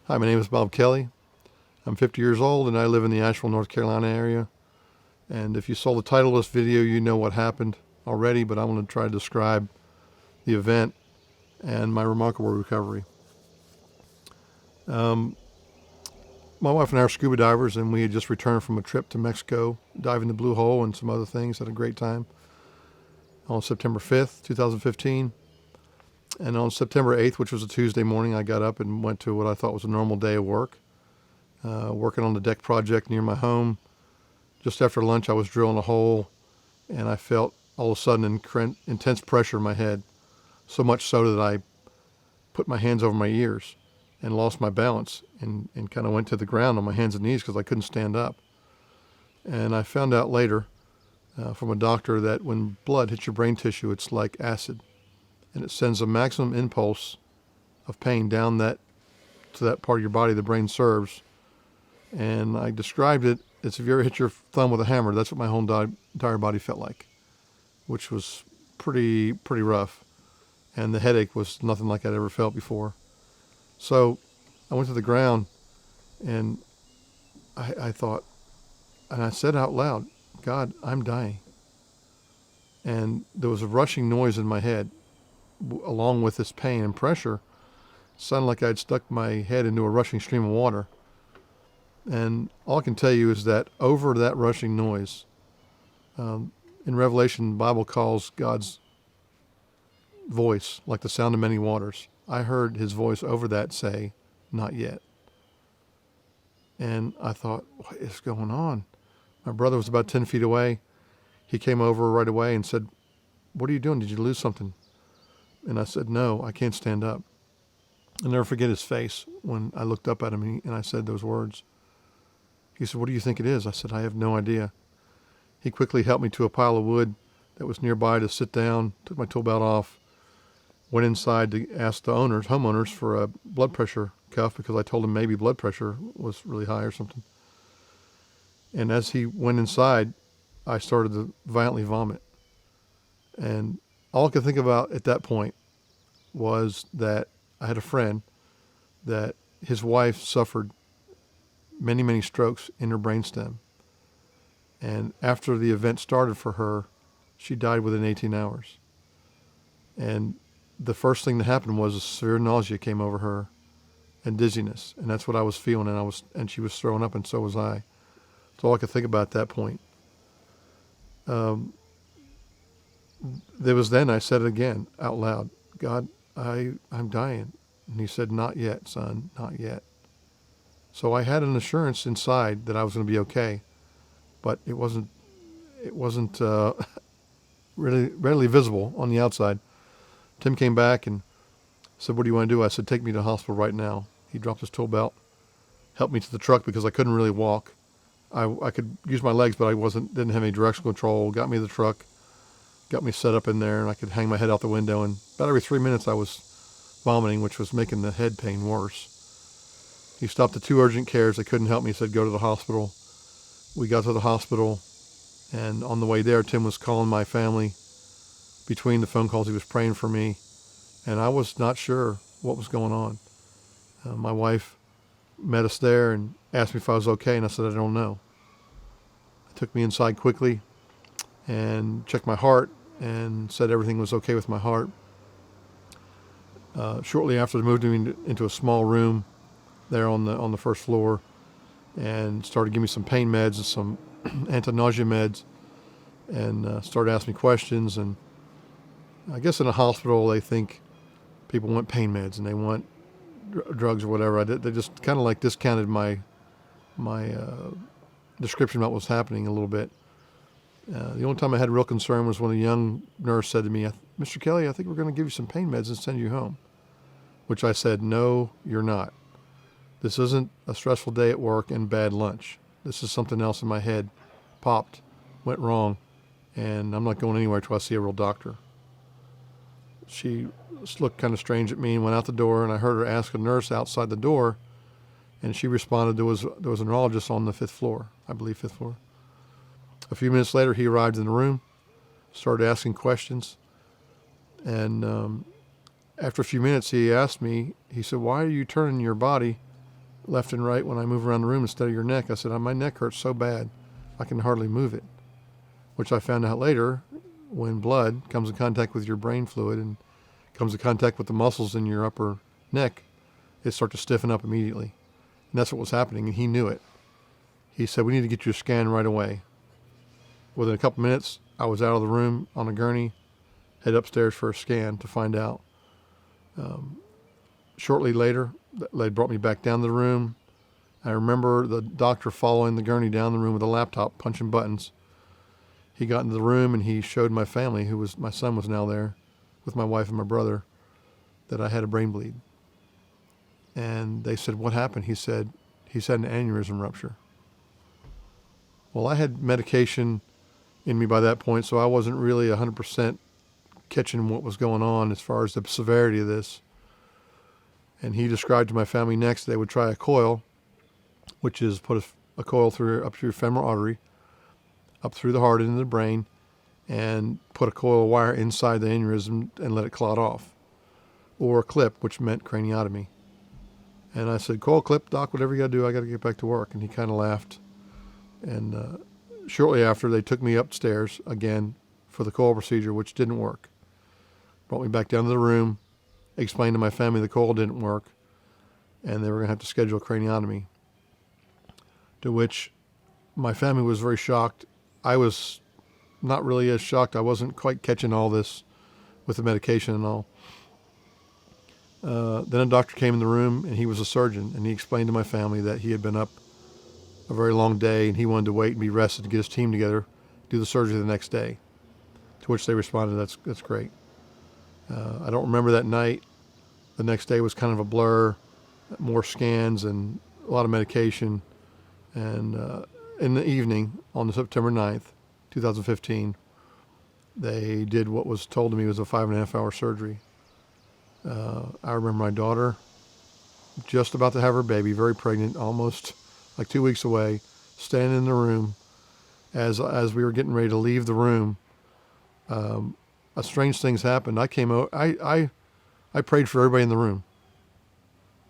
Hi, my name is Bob Kelly. I'm 50 years old and I live in the Asheville, North Carolina area. And if you saw the title of this video, you know what happened already, but I'm going to try to describe the event and my remarkable recovery. My wife and I are scuba divers, and we had just returned from a trip to Mexico, diving the Blue Hole and some other things. Had a great time on September 5th, 2015. And on September 8th, which was a Tuesday morning, I got up and went to what I thought was a normal day of work, working on the deck project near my home. Just after lunch, I was drilling a hole, and I felt all of a sudden intense pressure in my head, so much so that I put my hands over my ears and lost my balance and kind of went to the ground on my hands and knees because I couldn't stand up. And I found out later from a doctor that when blood hits your brain tissue, it's like acid, and it sends a maximum impulse of pain down to that part of your body the brain serves. And I described it as if you ever hit your thumb with a hammer. That's what my whole entire body felt like, which was pretty rough. And the headache was nothing like I'd ever felt before. So I went to the ground, and I thought, and I said out loud, God, I'm dying. And there was a rushing noise in my head, along with this pain and pressure. It sounded like I'd stuck my head into a rushing stream of water. And all I can tell you is that over that rushing noise, in Revelation, the Bible calls God's voice like the sound of many waters. I heard his voice over that say, not yet. And I thought, what is going on? My brother was about 10 feet away. He came over right away and said, what are you doing? Did you lose something? And I said, no, I can't stand up. I'll never forget his face when I looked up at him and I said those words. He said, what do you think it is? I said, I have no idea. He quickly helped me to a pile of wood that was nearby to sit down, took my tool belt off, went inside to ask the homeowners for a blood pressure cuff because I told him maybe blood pressure was really high or something. And as he went inside, I started to violently vomit. And all I could think about at that point was that I had a friend that his wife suffered many strokes in her brainstem. And after the event started for her, she died within 18 hours. And the first thing that happened was a severe nausea came over her and dizziness. And that's what I was feeling. And she was throwing up, and so was I. That's all I could think about at that point. There was then I said it again out loud, God, I'm dying. And he said, not yet, son, not yet. So I had an assurance inside that I was going to be okay, but it wasn't really readily visible on the outside. Tim came back and said, what do you want to do? I said, take me to the hospital right now. He dropped his tool belt, helped me to the truck because I couldn't really walk. I could use my legs, but didn't have any directional control. Got me to the truck, got me set up in there, and I could hang my head out the window. And about every 3 minutes I was vomiting, which was making the head pain worse. He stopped the 2 urgent cares. They couldn't help me. He said, go to the hospital. We got to the hospital, and on the way there, Tim was calling my family. Between the phone calls, he was praying for me, and I was not sure what was going on. My wife met us there and asked me if I was okay, and I said, I don't know. They took me inside quickly and checked my heart and said everything was okay with my heart. Shortly after, they moved me into a small room there on the first floor and started giving me some pain meds and some anti-nausea meds, and started asking me questions. And I guess in a hospital they think people want pain meds and they want drugs or whatever. They just kind of like discounted my description about what was happening a little bit. The only time I had real concern was when a young nurse said to me, Mr. Kelly, I think we're going to give you some pain meds and send you home. Which I said, no, you're not. This isn't a stressful day at work and bad lunch. This is something else in my head. Popped, went wrong, and I'm not going anywhere until I see a real doctor. She looked kind of strange at me and went out the door, and I heard her ask a nurse outside the door, and she responded there was a neurologist on the 5th floor, I believe 5th floor. A few minutes later, he arrived in the room, started asking questions, and after a few minutes, he asked me, he said, why are you turning your body left and right when I move around the room instead of your neck. I said, my neck hurts so bad, I can hardly move it. Which I found out later, when blood comes in contact with your brain fluid and comes in contact with the muscles in your upper neck, it starts to stiffen up immediately. And that's what was happening, and he knew it. He said, we need to get you a scan right away. Within a couple minutes, I was out of the room on a gurney, head upstairs for a scan to find out. Shortly later, they brought me back down to the room. I remember the doctor following the gurney down the room with a laptop, punching buttons. He got into the room and he showed my family, my son was now there with my wife and my brother, that I had a brain bleed. And they said, what happened? He said an aneurysm rupture. Well, I had medication in me by that point, so I wasn't really 100% catching what was going on as far as the severity of this. And he described to my family next they would try a coil, which is put a coil up through your femoral artery, up through the heart into the brain, and put a coil of wire inside the aneurysm and let it clot off. Or a clip, which meant craniotomy. And I said, coil clip, doc, whatever you got to do, I got to get back to work. And he kind of laughed. And shortly after, they took me upstairs again for the coil procedure, which didn't work. Brought me back down to the room, explained to my family the coil didn't work, and they were going to have to schedule a craniotomy. To which my family was very shocked. I was not really as shocked. I wasn't quite catching all this with the medication and all. Then a doctor came in the room, and he was a surgeon, and he explained to my family that he had been up a very long day, and he wanted to wait and be rested to get his team together, do the surgery the next day. To which they responded, that's great. I don't remember that night. The next day was kind of a blur, more scans and a lot of medication. And in the evening, on September 9th, 2015, they did what was told to me was a 5.5-hour surgery. I remember my daughter just about to have her baby, very pregnant, almost like 2 weeks away, standing in the room as we were getting ready to leave the room. Strange things happened. I came out. I prayed for everybody in the room.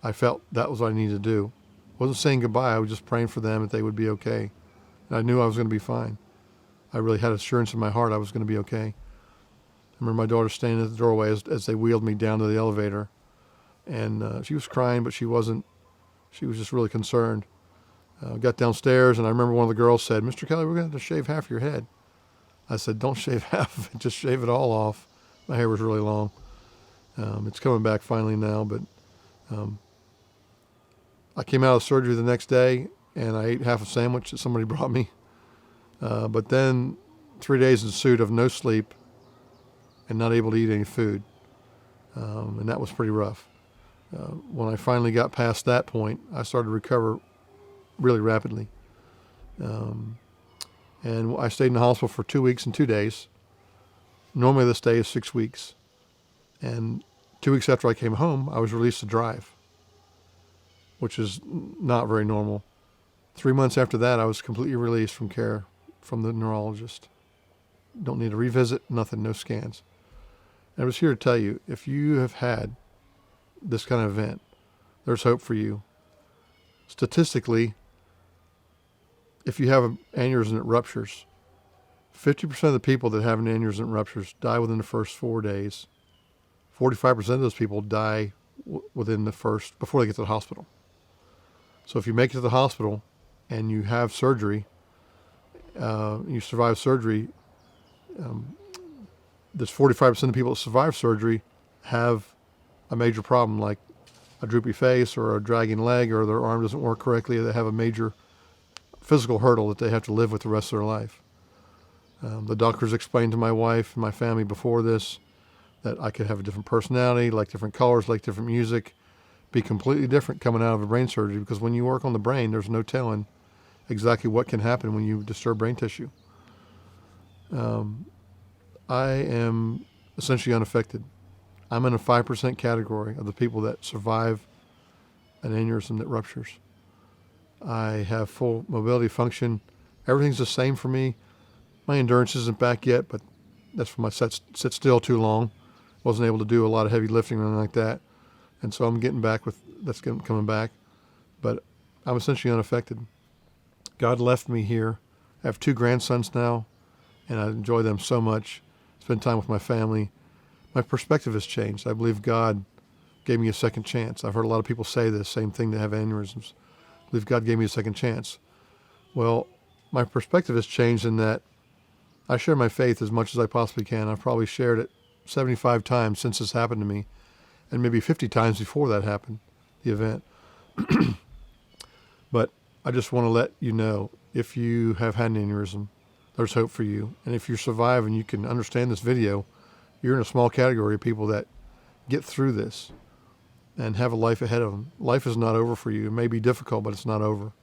I felt that was what I needed to do. I wasn't saying goodbye. I was just praying for them that they would be okay. And I knew I was going to be fine. I really had assurance in my heart I was going to be okay. I remember my daughter standing at the doorway as they wheeled me down to the elevator. And she was crying, but she wasn't. She was just really concerned. Got downstairs, and I remember one of the girls said, Mr. Kelly, we're going to have to shave half your head. I said, don't shave half of it, just shave it all off. My hair was really long. It's coming back finally now, but I came out of surgery the next day, and I ate half a sandwich that somebody brought me. But then 3 days ensued of no sleep and not able to eat any food. And that was pretty rough. When I finally got past that point, I started to recover really rapidly. And I stayed in the hospital for 2 weeks and 2 days. Normally this stay is 6 weeks. And 2 weeks after I came home, I was released to drive, which is not very normal. 3 months after that, I was completely released from care from the neurologist. Don't need a revisit, nothing, no scans. And I was here to tell you, if you have had this kind of event, there's hope for you. Statistically, if you have an aneurysm that ruptures, 50% of the people that have an aneurysm that ruptures die within the first 4 days. 45% of those people die within before they get to the hospital. So if you make it to the hospital and you have surgery, you survive surgery, there's 45% of people that survive surgery have a major problem, like a droopy face or a dragging leg, or their arm doesn't work correctly. They have a major physical hurdle that they have to live with the rest of their life. The doctors explained to my wife and my family before this that I could have a different personality, like different colors, like different music, be completely different coming out of a brain surgery, because when you work on the brain, there's no telling exactly what can happen when you disturb brain tissue. I am essentially unaffected. I'm in a 5% category of the people that survive an aneurysm that ruptures. I have full mobility function. Everything's the same for me. My endurance isn't back yet, but that's from my sit still too long. Wasn't able to do a lot of heavy lifting or anything like that. And so I'm getting back with, coming back. but I'm essentially unaffected. God left me here. I have 2 grandsons now, and I enjoy them so much. Spend time with my family. My perspective has changed. I believe God gave me a second chance. I've heard a lot of people say this same thing that have aneurysms. I believe God gave me a second chance. Well, my perspective has changed in that I share my faith as much as I possibly can. I've probably shared it 75 times since this happened to me, and maybe 50 times before that happened, the event. But I just want to let you know, if you have had an aneurysm, there's hope for you. And if you survive and you can understand this video, you're in a small category of people that get through this and have a life ahead of them. Life is not over for you. It may be difficult, but it's not over.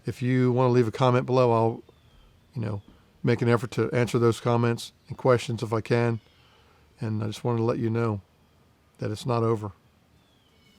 If you want to leave a comment below, I'll, make an effort to answer those comments and questions if I can. And I just wanted to let you know that it's not over.